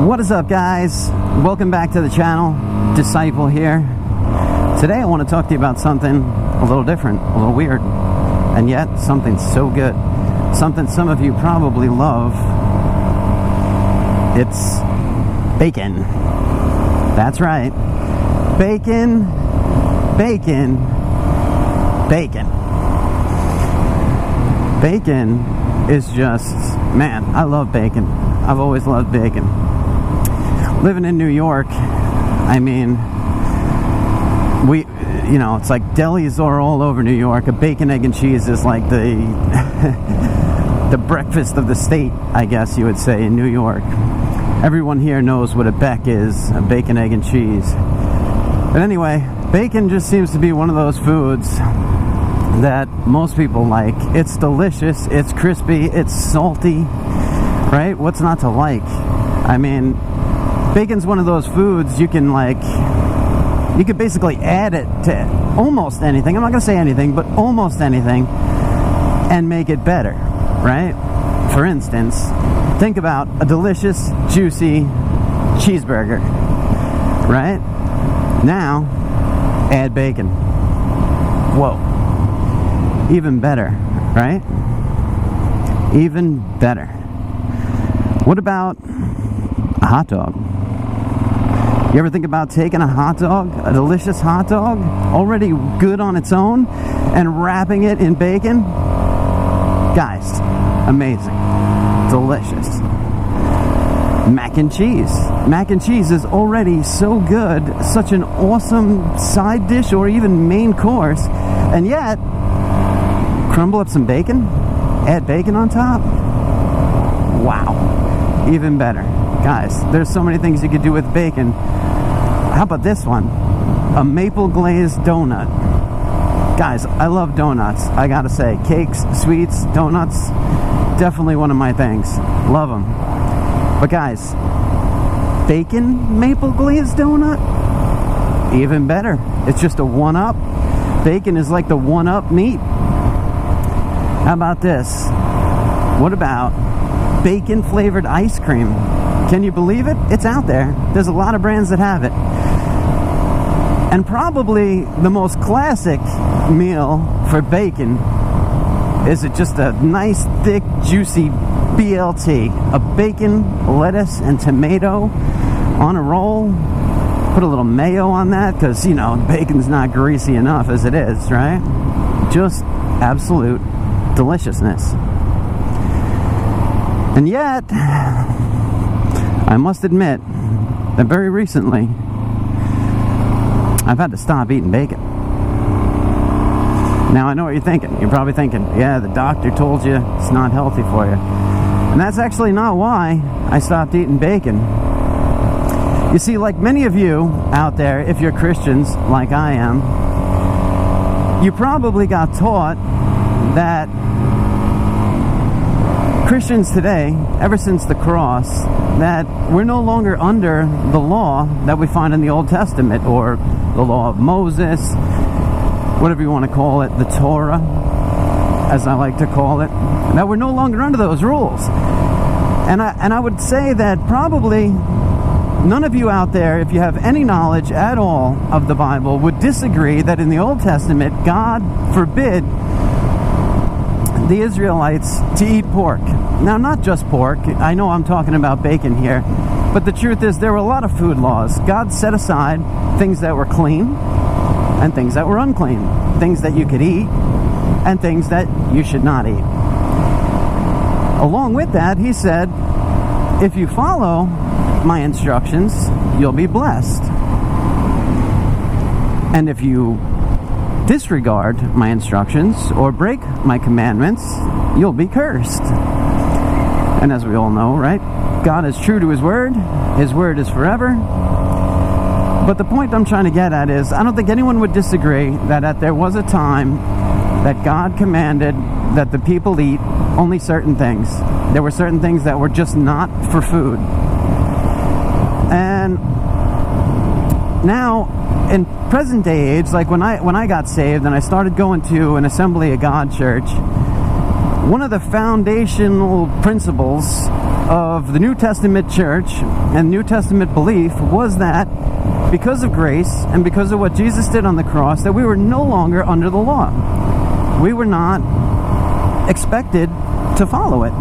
What is up, guys? Welcome back to the channel. Disciple here. Today I want to talk to you about something a little different, a little weird, and yet something so good. Something some of you probably love. It's bacon. That's right. Bacon, bacon, bacon. Bacon is just, man, I love bacon. I've always loved bacon. Living in New York, I mean, it's like delis are all over New York. A bacon, egg, and cheese is like the the breakfast of the state, I guess you would say, in New York. Everyone here knows what a Beck is, a bacon, egg, and cheese. But anyway, bacon just seems to be one of those foods that most people like. It's delicious, it's crispy, it's salty, right? What's not to like? I mean, bacon's one of those foods you can you could basically add it to almost anything. I'm not going to say anything, but almost anything, and make it better, right? For instance, think about a delicious, juicy cheeseburger, right? Now, add bacon. Whoa. Even better, right? Even better. What about a hot dog? You ever think about taking a hot dog, a delicious hot dog, already good on its own, and wrapping it in bacon? Guys, amazing. Delicious. Mac and cheese. Mac and cheese is already so good, such an awesome side dish or even main course, and yet, crumble up some bacon, add bacon on top. Wow. Even better. Guys, there's so many things you could do with bacon. How about this one? A maple glazed donut. Guys, I love donuts. I gotta say, cakes, sweets, donuts, definitely one of my things. Love them. But guys, bacon maple glazed donut? Even better. It's just a one-up. Bacon is like the one-up meat. How about this? What about bacon flavored ice cream? Can you believe it? It's out there. There's a lot of brands that have it. And probably the most classic meal for bacon is it just a nice, thick, juicy BLT. A bacon, lettuce, and tomato on a roll. Put a little mayo on that because, bacon's not greasy enough as it is, right? Just absolute deliciousness. And yet, I must admit that very recently, I've had to stop eating bacon. Now, I know what you're thinking. You're probably thinking, yeah, the doctor told you it's not healthy for you. And that's actually not why I stopped eating bacon. You see, like many of you out there, if you're Christians like I am, you probably got taught that Christians today, ever since the cross, that we're no longer under the law that we find in the Old Testament, or the law of Moses, whatever you want to call it, the Torah, as I like to call it, that we're no longer under those rules. And I would say that probably none of you out there, if you have any knowledge at all of the Bible, would disagree that in the Old Testament, God forbid the Israelites to eat pork. Now, not just pork. I know I'm talking about bacon here, but the truth is there were a lot of food laws. God set aside things that were clean and things that were unclean, things that you could eat and things that you should not eat. Along with that, he said, if you follow my instructions, you'll be blessed. And if you disregard my instructions or break my commandments, you'll be cursed. And as we all know, right? God is true to his word is forever. But the point I'm trying to get at is, I don't think anyone would disagree that there was a time that God commanded that the people eat only certain things. There were certain things that were just not for food. And now, in present day age, like when I got saved and I started going to an Assembly of God church, one of the foundational principles of the New Testament church and New Testament belief was that because of grace and because of what Jesus did on the cross, that we were no longer under the law. We were not expected to follow it.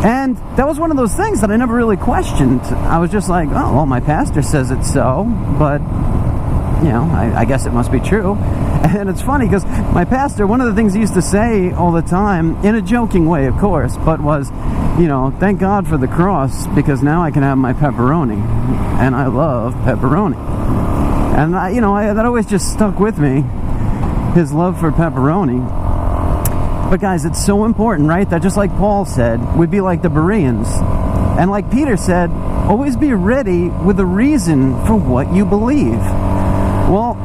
And that was one of those things that I never really questioned. I was just like, oh, well, my pastor says it's so, but, you know, I guess it must be true. And it's funny because my pastor, one of the things he used to say all the time, in a joking way, of course, but was, you know, thank God for the cross because now I can have my pepperoni. And I love pepperoni. And, that always just stuck with me, his love for pepperoni. But guys, it's so important, right? That just like Paul said, we'd be like the Bereans. And like Peter said, always be ready with a reason for what you believe. Well,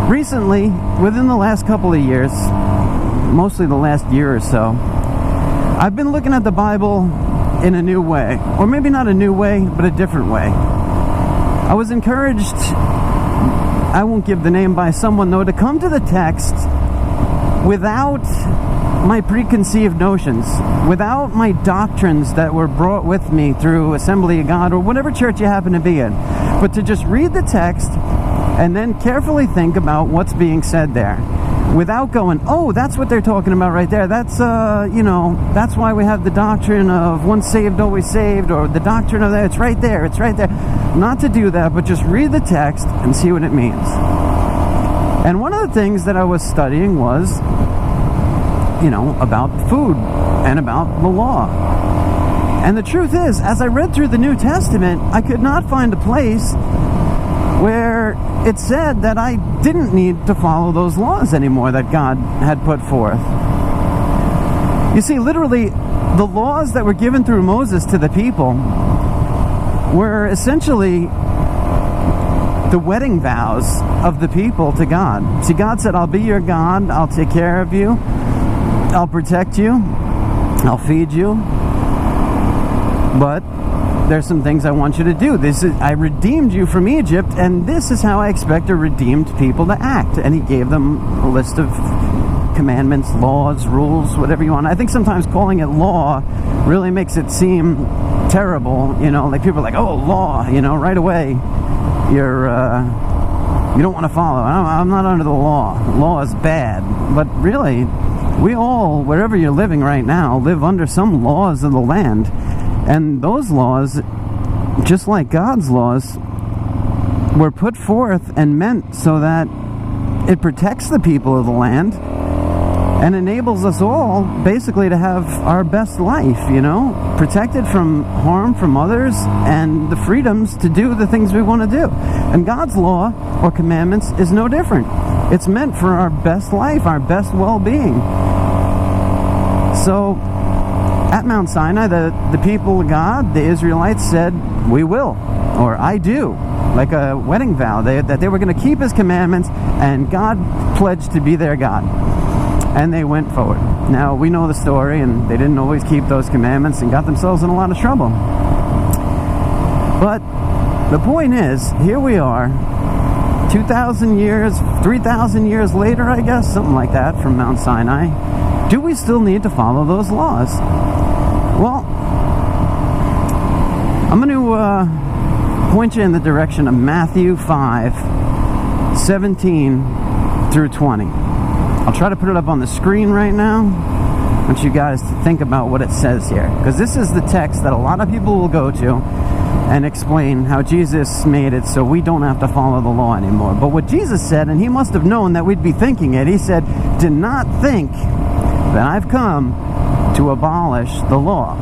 recently, within the last couple of years, mostly the last year or so, I've been looking at the Bible in a new way. Or maybe not a new way, but a different way. I was encouraged, I won't give the name, by someone though, to come to the text without my preconceived notions, without my doctrines that were brought with me through Assembly of God or whatever church you happen to be in, but to just read the text and then carefully think about what's being said there, without going, oh, that's what they're talking about right there. That's, that's why we have the doctrine of once saved, always saved, or the doctrine of that. It's right there. It's right there. Not to do that, but just read the text and see what it means. And one of the things that I was studying was, about food and about the law. And the truth is, as I read through the New Testament, I could not find a place where it said that I didn't need to follow those laws anymore that God had put forth. You see, literally, the laws that were given through Moses to the people were essentially the wedding vows of the people to God. See, God said, I'll be your God, I'll take care of you, I'll protect you, I'll feed you, but there's some things I want you to do. I redeemed you from Egypt, and this is how I expect a redeemed people to act. And he gave them a list of commandments, laws, rules, whatever you want. I think sometimes calling it law really makes it seem terrible, like people are like, oh, law, right away. You don't want to follow. I'm not under the law. Law is bad. But really, we all, wherever you're living right now, live under some laws of the land. And those laws, just like God's laws, were put forth and meant so that it protects the people of the land and enables us all basically to have our best life, protected from harm from others and the freedoms to do the things we want to do. And God's law or commandments is no different. It's meant for our best life, our best well-being. So at Mount Sinai, the people of God, the Israelites, said, we will, or I do, like a wedding vow, that they were going to keep his commandments, and God pledged to be their God. And they went forward. Now, we know the story, and they didn't always keep those commandments and got themselves in a lot of trouble. But the point is, here we are, 2,000 years, 3,000 years later, I guess, something like that, from Mount Sinai. Do we still need to follow those laws? Well, I'm going to point you in the direction of Matthew 5:17 through 20. I'll try to put it up on the screen right now. I want you guys to think about what it says here, because this is the text that a lot of people will go to and explain how Jesus made it so we don't have to follow the law anymore. But what Jesus said, and he must have known that we'd be thinking it, he said, do not think that I've come to abolish the law.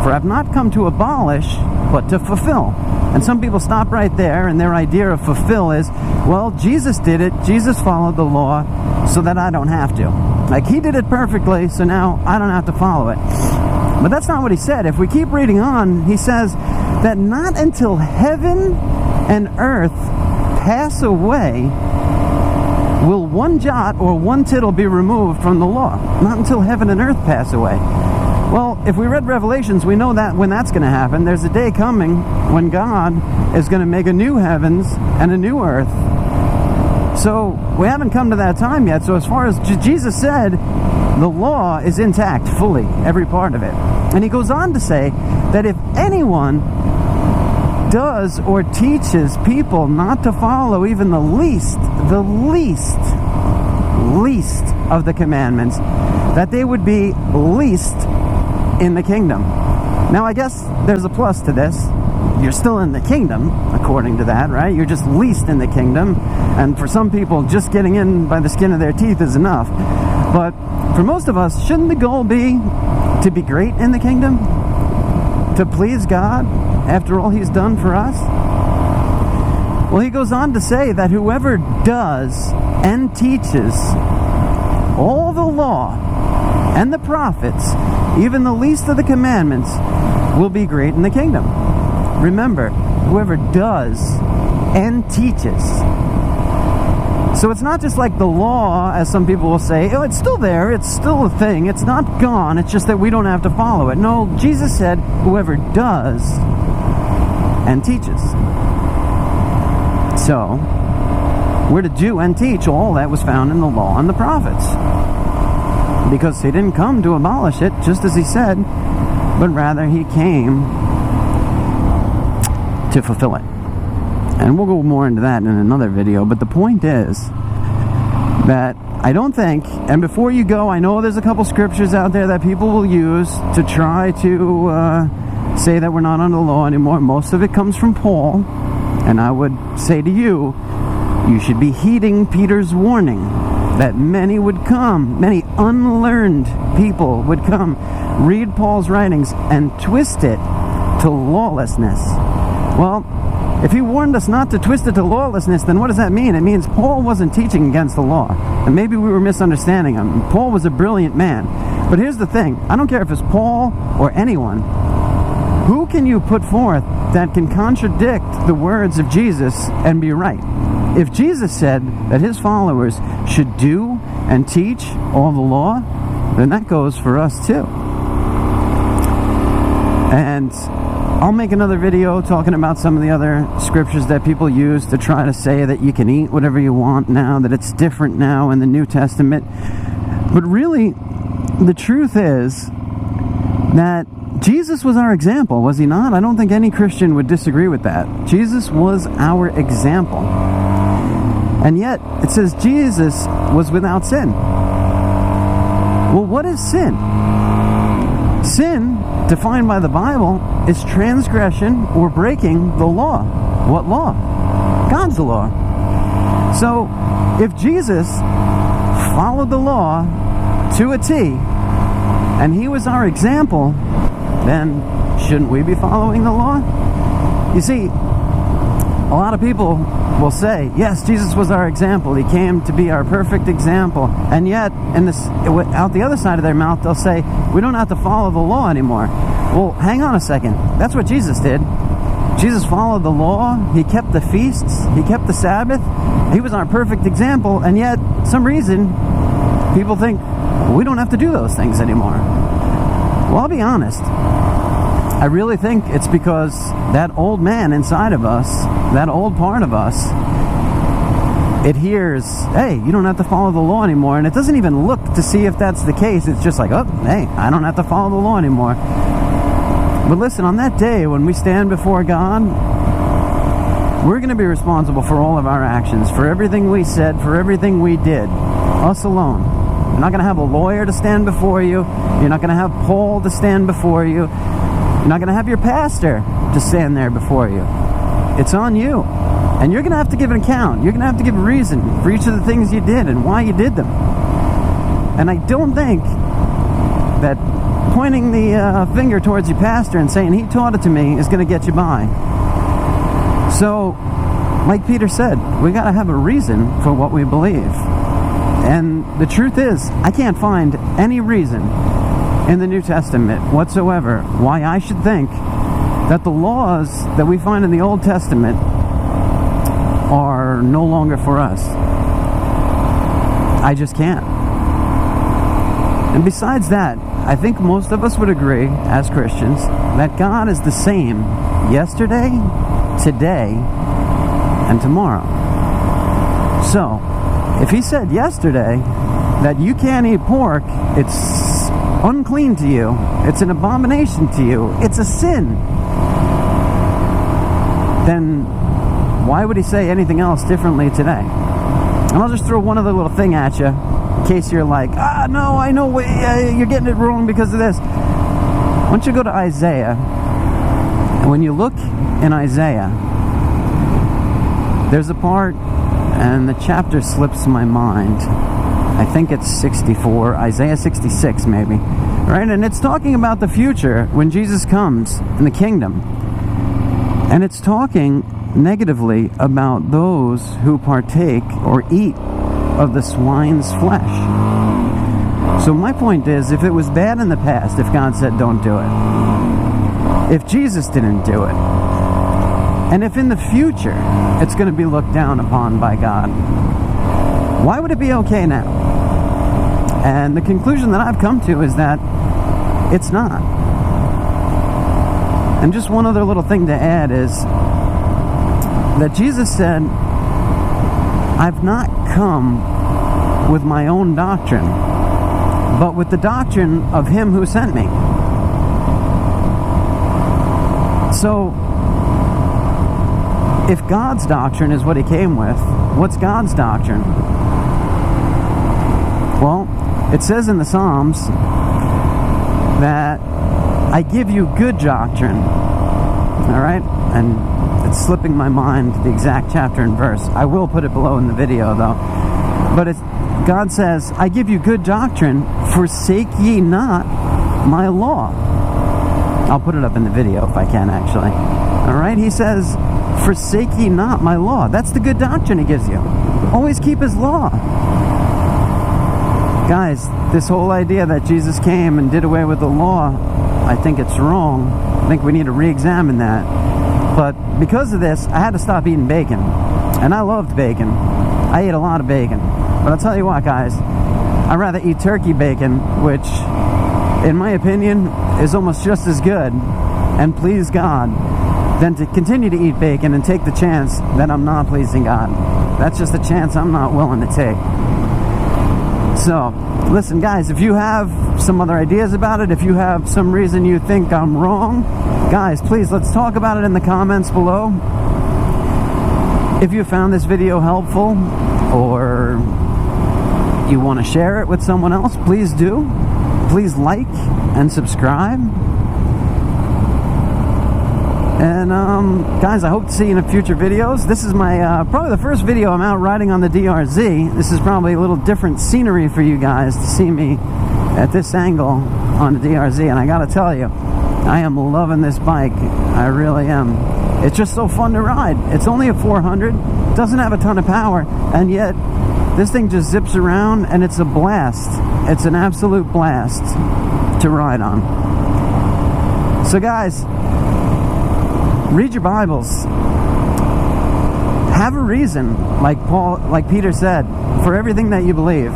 For I've not come to abolish, but to fulfill. And some people stop right there, and their idea of fulfill is, well, Jesus did it, Jesus followed the law, so that I don't have to. Like, he did it perfectly, so now I don't have to follow it. But that's not what he said. If we keep reading on, he says that not until heaven and earth pass away will one jot or one tittle be removed from the law. Not until heaven and earth pass away. Well, if we read Revelations, we know that when that's going to happen. There's a day coming when God is going to make a new heavens and a new earth. So we haven't come to that time yet. So as far as Jesus said, the law is intact fully, every part of it. And he goes on to say that if anyone does or teaches people not to follow even the least of the commandments, that they would be least in the kingdom. Now, I guess there's a plus to this. You're still in the kingdom, according to that, right? You're just least in the kingdom. And for some people, just getting in by the skin of their teeth is enough. But for most of us, shouldn't the goal be to be great in the kingdom? To please God after all he's done for us? Well, he goes on to say that whoever does and teaches all the law and the prophets, even the least of the commandments, will be great in the kingdom. Remember, whoever does and teaches. So it's not just like the law, as some people will say, oh, it's still there, it's still a thing, it's not gone, it's just that we don't have to follow it. No, Jesus said, whoever does and teaches. So, we're to do and teach all that was found in the law and the prophets. Because he didn't come to abolish it, just as he said, but rather he came to fulfill it. And we'll go more into that in another video, but the point is that I don't think, and before you go, I know there's a couple scriptures out there that people will use to try to say that we're not under the law anymore. Most of it comes from Paul, and I would say to you, you should be heeding Peter's warning that many would come, many unlearned people would come, read Paul's writings, and twist it to lawlessness. Well, if he warned us not to twist it to lawlessness, then what does that mean? It means Paul wasn't teaching against the law. And maybe we were misunderstanding him. Paul was a brilliant man. But here's the thing. I don't care if it's Paul or anyone. Who can you put forth that can contradict the words of Jesus and be right? If Jesus said that his followers should do and teach all the law, then that goes for us too. And I'll make another video talking about some of the other scriptures that people use to try to say that you can eat whatever you want now, that it's different now in the New Testament. But really, the truth is that Jesus was our example, was he not? I don't think any Christian would disagree with that. Jesus was our example. And yet, it says Jesus was without sin. Well, what is sin? Sin, defined by the Bible, is transgression or breaking the law. What law? God's law. So, if Jesus followed the law to a T, and he was our example, then shouldn't we be following the law? You see, a lot of people will say, yes, Jesus was our example. He came to be our perfect example. And yet, out the other side of their mouth, they'll say, we don't have to follow the law anymore. Well, hang on a second. That's what Jesus did. Jesus followed the law. He kept the feasts. He kept the Sabbath. He was our perfect example. And yet, some reason, people think, well, we don't have to do those things anymore. Well, I'll be honest. I really think it's because that old man inside of us, that old part of us, it hears, hey, you don't have to follow the law anymore. And it doesn't even look to see if that's the case. It's just like, oh, hey, I don't have to follow the law anymore. But listen, on that day when we stand before God, we're going to be responsible for all of our actions, for everything we said, for everything we did, us alone. You're not going to have a lawyer to stand before you. You're not going to have Paul to stand before you. You're not going to have your pastor to stand there before you. It's on you. And you're going to have to give an account. You're going to have to give a reason for each of the things you did and why you did them. And I don't think that pointing the finger towards your pastor and saying, he taught it to me, is going to get you by. So, like Peter said, we got to have a reason for what we believe. And the truth is, I can't find any reason in the New Testament whatsoever why I should think that the laws that we find in the Old Testament are no longer for us. I just can't. And besides that, I think most of us would agree as Christians that God is the same yesterday, today, and tomorrow. So, if he said yesterday that you can't eat pork, it's unclean to you, it's an abomination to you, it's a sin, then why would he say anything else differently today? And I'll just throw one other little thing at you, in case you're like, no, I know you're getting it wrong because of this. Why don't you go to Isaiah, and when you look in Isaiah, there's a part, and the chapter slips my mind, I think it's 64, Isaiah 66 maybe, right? And it's talking about the future when Jesus comes in the kingdom. And it's talking negatively about those who partake or eat of the swine's flesh. So my point is, if it was bad in the past, if God said don't do it, if Jesus didn't do it, and if in the future it's going to be looked down upon by God, why would it be okay now? And the conclusion that I've come to is that it's not. And just one other little thing to add is that Jesus said, I've not come with my own doctrine, but with the doctrine of him who sent me. So, if God's doctrine is what he came with, what's God's doctrine? Well, it says in the Psalms that I give you good doctrine. Alright? And it's slipping my mind the exact chapter and verse. I will put it below in the video though. But God says, I give you good doctrine, forsake ye not my law. I'll put it up in the video if I can actually. Alright? He says, forsake ye not my law. That's the good doctrine he gives you. Always keep his law. Guys, this whole idea that Jesus came and did away with the law, I think it's wrong. I think we need to re-examine that. But because of this, I had to stop eating bacon. And I loved bacon. I ate a lot of bacon. But I'll tell you what, guys, I'd rather eat turkey bacon, which, in my opinion, is almost just as good, and please God, than to continue to eat bacon and take the chance that I'm not pleasing God. That's just a chance I'm not willing to take. So, listen guys, if you have some other ideas about it, if you have some reason you think I'm wrong, guys, please, let's talk about it in the comments below. If you found this video helpful, or you want to share it with someone else, please do. Please like and subscribe. And guys, I hope to see you in future videos. This is my probably the first video I'm out riding on the DRZ. This is probably a little different scenery for you guys to see me at this angle on the DRZ. And I gotta tell you, I am loving this bike. I really am. It's just so fun to ride. It's only a 400, doesn't have a ton of power, and yet this thing just zips around and it's a blast. It's an absolute blast to ride on. So guys, read your Bibles. Have a reason, like Peter said, for everything that you believe.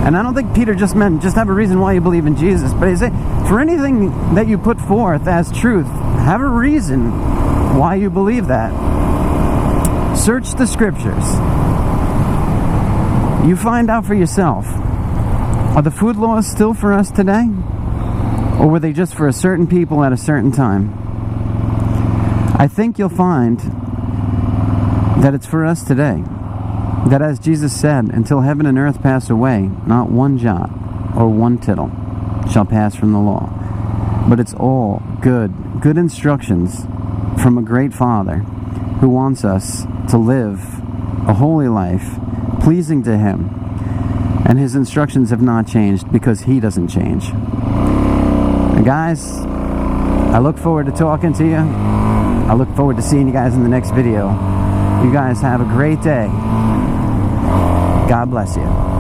And I don't think Peter just meant just have a reason why you believe in Jesus, but he said for anything that you put forth as truth, have a reason why you believe that. Search the scriptures. You find out for yourself. Are the food laws still for us today? Or were they just for a certain people at a certain time? I think you'll find that it's for us today. That as Jesus said, until heaven and earth pass away, not one jot or one tittle shall pass from the law. But it's all good instructions from a great Father who wants us to live a holy life, pleasing to Him. And His instructions have not changed because He doesn't change. And guys, I look forward to talking to you. I look forward to seeing you guys in the next video. You guys have a great day. God bless you.